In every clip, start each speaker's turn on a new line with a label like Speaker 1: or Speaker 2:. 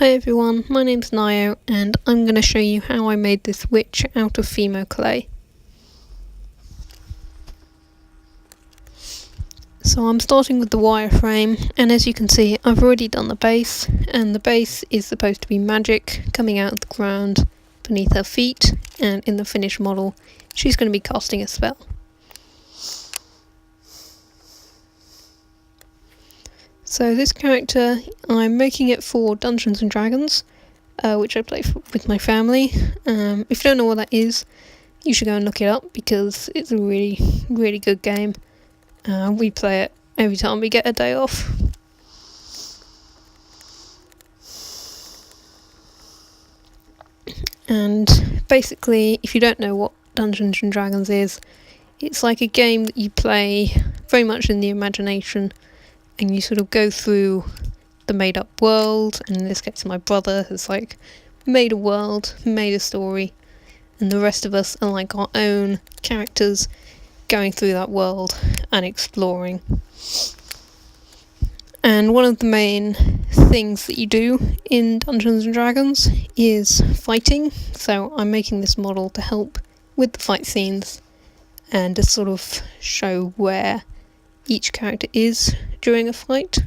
Speaker 1: Hi everyone, my name's Nio and I'm going to show you how I made this witch out of fimo clay. So I'm starting with the wireframe, and as you can see I've already done the base, and the base is supposed to be magic coming out of the ground beneath her feet, and in the finished model she's going to be casting a spell. So this character, I'm making it for Dungeons and Dragons, which I play with my family. If you don't know what that is, you should go and look it up because it's a really, really good game. We play it every time we get a day off. And basically, if you don't know what Dungeons and Dragons is, it's like a game that you play very much in the imagination, and you sort of go through the made up world, and in this case my brother has like made a world, made a story, and the rest of us are like our own characters going through that world and exploring. And one of the main things that you do in Dungeons and Dragons is fighting, so I'm making this model to help with the fight scenes and to sort of show where each character is during a fight,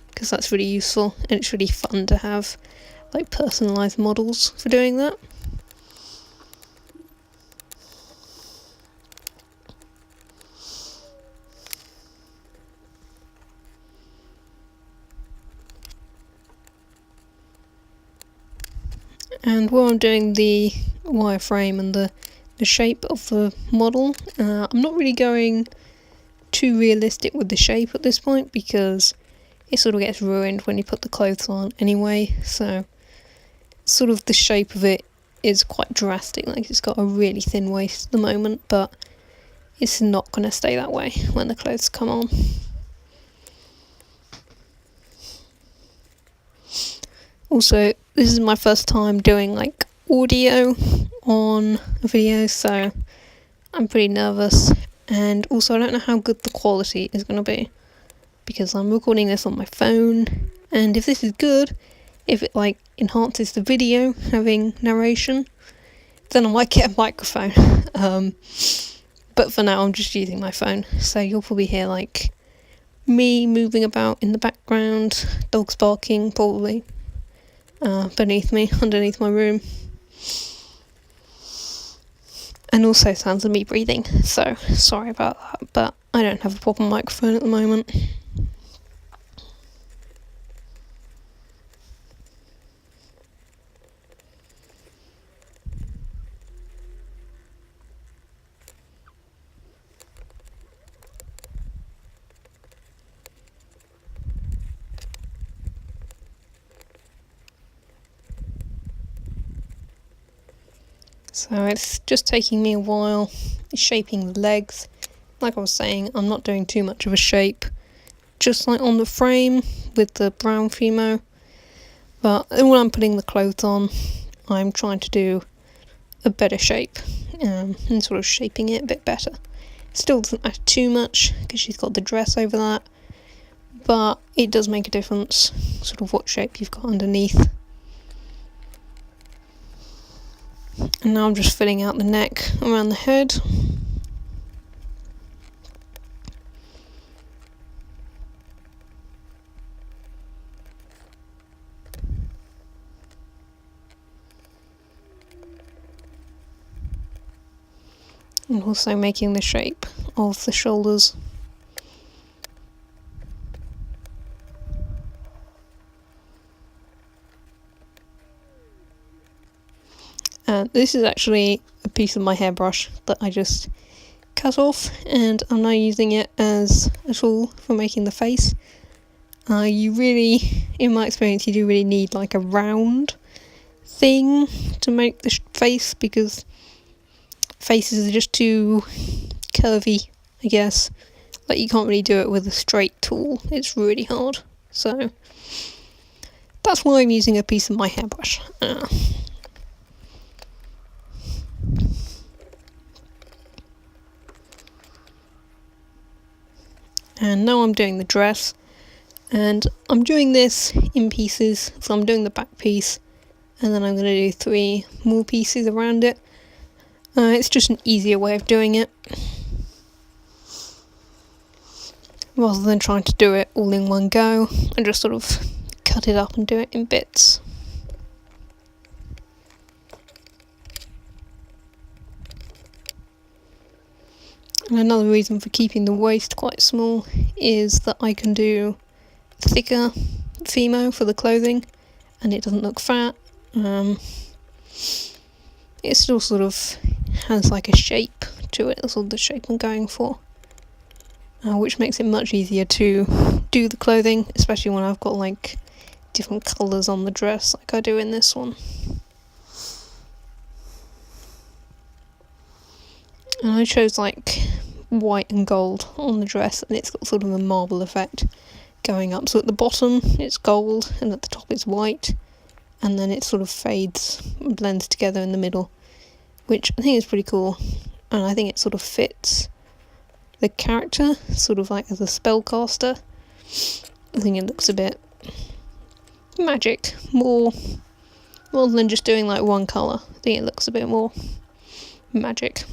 Speaker 1: because that's really useful and it's really fun to have like personalised models for doing that. And while I'm doing the wireframe and the shape of the model, I'm not really going too realistic with the shape at this point because it sort of gets ruined when you put the clothes on anyway, so sort of the shape of it is quite drastic. Like, it's got a really thin waist at the moment, but it's not going to stay that way when the clothes come on. Also, this is my first time doing like audio on a video, so I'm pretty nervous, and also I don't know how good the quality is going to be because I'm recording this on my phone, and if this is good, if it like enhances the video having narration, then I might get a microphone. But for now I'm just using my phone, so you'll probably hear like me moving about in the background, dogs barking probably beneath me, underneath my room, and also sounds of me breathing, so sorry about that, but I don't have a proper microphone at the moment. So it's just taking me a while shaping the legs. Like I was saying, I'm not doing too much of a shape, just like on the frame with the brown fimo, but when I'm putting the clothes on, I'm trying to do a better shape and sort of shaping it a bit better. Still doesn't matter too much because she's got the dress over that, but it does make a difference sort of what shape you've got underneath. And now I'm just filling out the neck around the head. And also making the shape of the shoulders. This is actually a piece of my hairbrush that I just cut off, and I'm now using it as a tool for making the face. You really, in my experience, you do really need like a round thing to make the face, because faces are just too curvy, I guess. Like, you can't really do it with a straight tool, it's really hard. So that's why I'm using a piece of my hairbrush. And now I'm doing the dress. And I'm doing this in pieces, so I'm doing the back piece, and then I'm going to do 3 more pieces around it. It's just an easier way of doing it, rather than trying to do it all in one go, and just sort of cut it up and do it in bits. And another reason for keeping the waist quite small is that I can do thicker fimo for the clothing, and it doesn't look fat. It still sort of has like a shape to it, that's all the shape I'm going for, which makes it much easier to do the clothing, especially when I've got like different colours on the dress like I do in this one. And I chose like white and gold on the dress, and it's got sort of a marble effect going up. So at the bottom it's gold, and at the top it's white, and then it sort of fades and blends together in the middle, which I think is pretty cool, and I think it sort of fits the character, sort of like as a spellcaster. I think it looks a bit magic, more rather than just doing like one colour. I think it looks a bit more magic.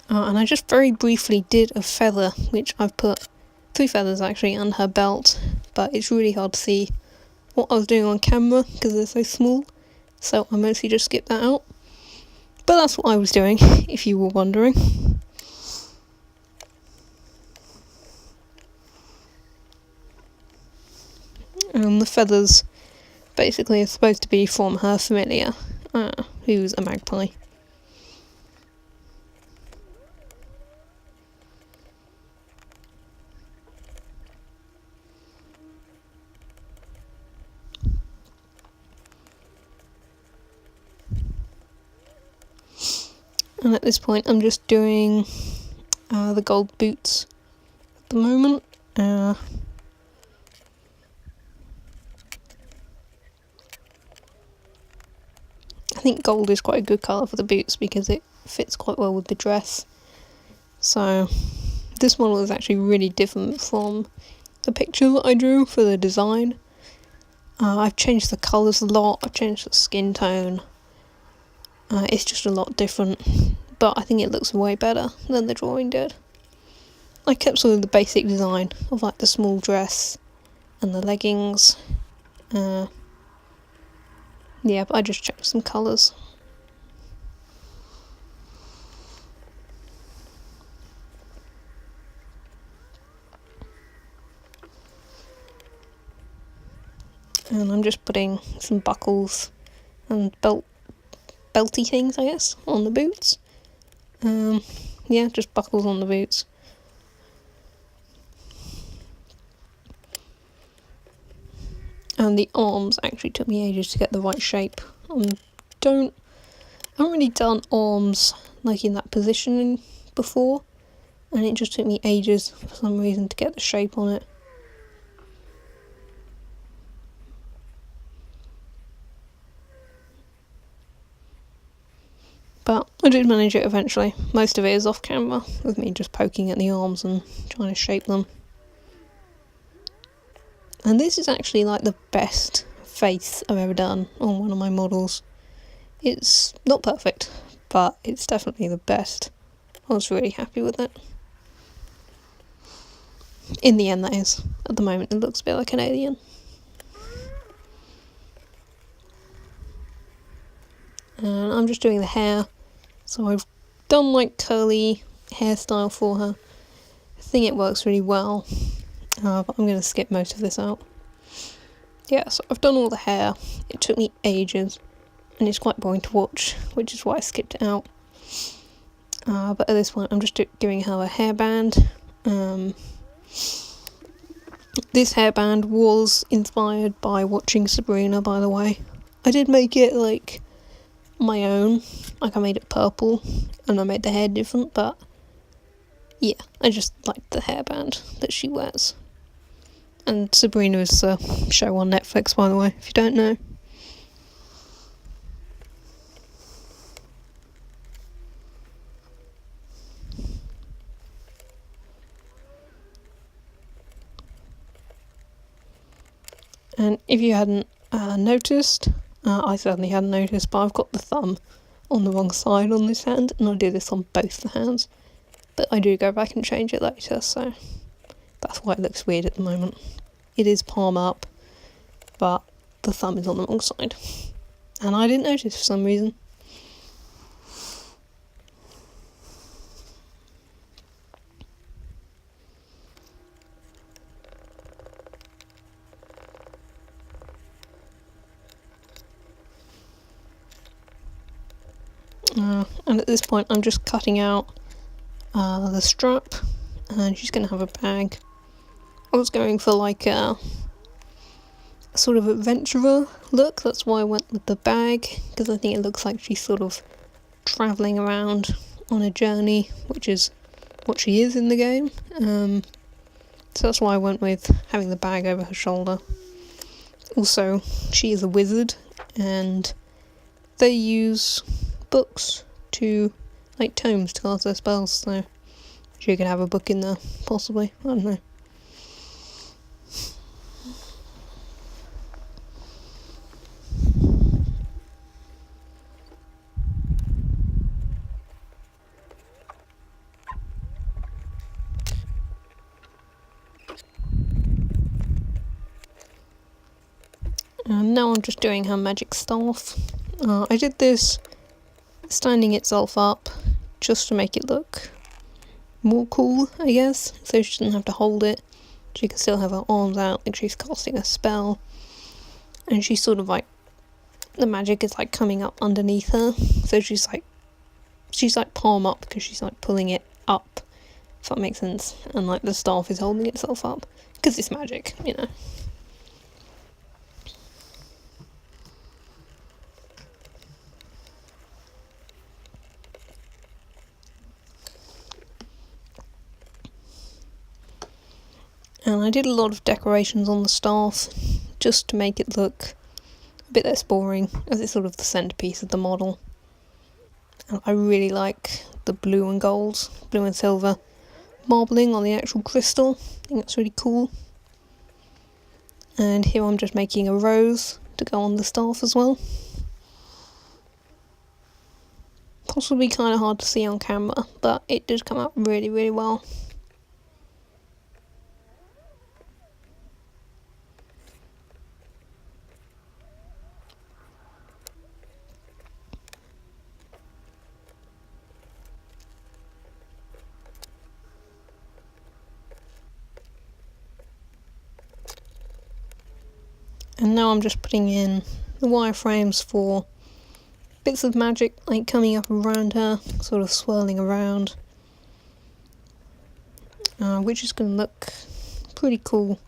Speaker 1: And I just very briefly did a feather, which I've put 3 feathers actually on her belt, but it's really hard to see what I was doing on camera because they're so small, so I mostly just skipped that out. But that's what I was doing, if you were wondering. And the feathers basically are supposed to be from her familiar, who's a magpie. And at this point I'm just doing the gold boots at the moment. I think gold is quite a good colour for the boots because it fits quite well with the dress. So this model is actually really different from the picture that I drew for the design. I've changed the colours a lot, I've changed the skin tone. It's just a lot different, but I think it looks way better than the drawing did. I kept sort of the basic design of like the small dress and the leggings. Yeah, but I just changed some colours. And I'm just putting some buckles and belty things, I guess, on the boots. Yeah, just buckles on the boots. And the arms actually took me ages to get the right shape. I haven't really done arms like in that position before, and it just took me ages for some reason to get the shape on it. But I did manage it eventually. Most of it is off camera, with me just poking at the arms and trying to shape them. And this is actually like the best face I've ever done on one of my models. It's not perfect, but it's definitely the best. I was really happy with it. In the end, that is. At the moment, it looks a bit like an alien. And I'm just doing the hair. So I've done like curly hairstyle for her. I think it works really well. But I'm going to skip most of this out. Yeah, so I've done all the hair. It took me ages, and it's quite boring to watch, which is why I skipped it out. But at this point I'm just giving her a hairband. This hairband was inspired by watching Sabrina, by the way. I did make it like my own, like I made it purple and I made the hair different, but yeah, I just liked the hairband that she wears. And Sabrina is a show on Netflix, by the way, if you don't know. And if you hadn't noticed, I certainly hadn't noticed, but I've got the thumb on the wrong side on this hand, and I'll do this on both the hands. But I do go back and change it later, so that's why it looks weird at the moment. It is palm up, but the thumb is on the wrong side. And I didn't notice for some reason. And at this point I'm just cutting out the strap, and she's going to have a bag. I was going for like a sort of adventurer look, that's why I went with the bag, because I think it looks like she's sort of travelling around on a journey, which is what she is in the game. So that's why I went with having the bag over her shoulder. Also, she is a wizard, and they use books to, like tomes, to cast their spells, so she could have a book in there, possibly, I don't know. And now I'm just doing her magic staff. I did this standing itself up just to make it look more cool, I guess, so she doesn't have to hold it. She can still have her arms out like she's casting a spell, and she's sort of like, the magic is like coming up underneath her, so she's like palm up because she's like pulling it up, if that makes sense, and like the staff is holding itself up because it's magic, you know. And I did a lot of decorations on the staff just to make it look a bit less boring, as it's sort of the centerpiece of the model. And I really like the blue and silver marbling on the actual crystal. I think that's really cool. And here I'm just making a rose to go on the staff as well. Possibly kind of hard to see on camera, but it did come out really, really well. And now I'm just putting in the wireframes for bits of magic like coming up around her, sort of swirling around, which is going to look pretty cool.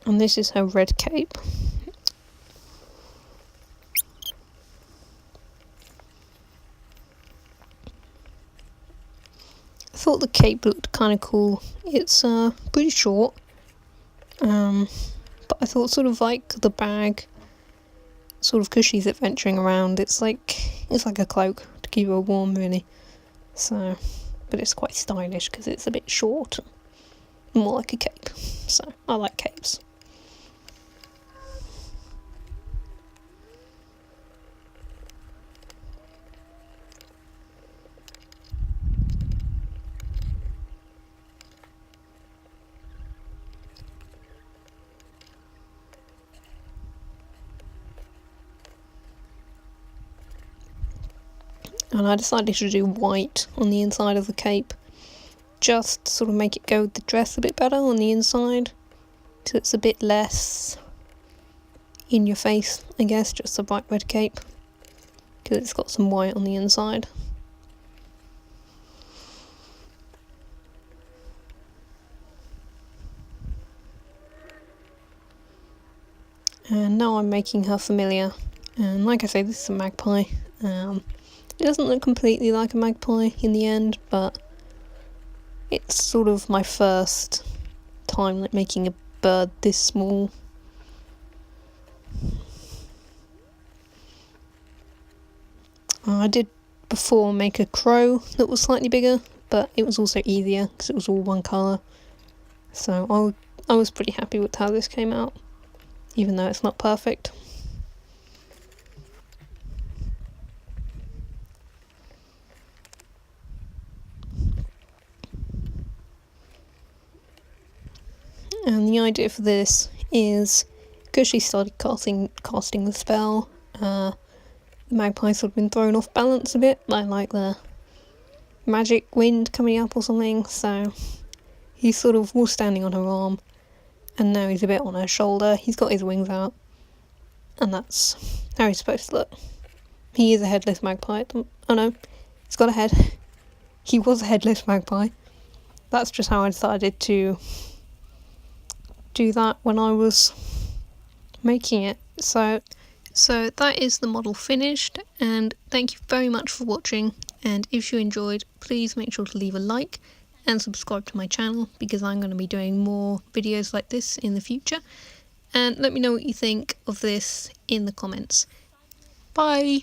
Speaker 1: And this is her red cape. I thought the cape looked kind of cool. It's pretty short, but I thought sort of like the bag, sort of because she's adventuring around, it's like a cloak to keep her warm, really. So, but it's quite stylish because it's a bit short, more like a cape. So I like capes. And I decided to do white on the inside of the cape, just to sort of make it go with the dress a bit better on the inside, so it's a bit less in your face, I guess, just a bright red cape, because it's got some white on the inside. And now I'm making her familiar, and like I say, this is a magpie. It doesn't look completely like a magpie in the end, but it's sort of my first time like making a bird this small. I did before make a crow that was slightly bigger, but it was also easier because it was all one colour. So I was pretty happy with how this came out, even though it's not perfect. And the idea for this is, because she started casting the spell, the magpie sort of been thrown off balance a bit by like the magic wind coming up or something, so he sort of was standing on her arm, and now he's a bit on her shoulder. He's got his wings out, and that's how he's supposed to look. He is a headless magpie. Oh no, he's got a head. He was a headless magpie. That's just how I decided to do that when I was making it. So that is the model finished, and thank you very much for watching. And if you enjoyed, please make sure to leave a like and subscribe to my channel, because I'm going to be doing more videos like this in the future. And let me know what you think of this in the comments. Bye!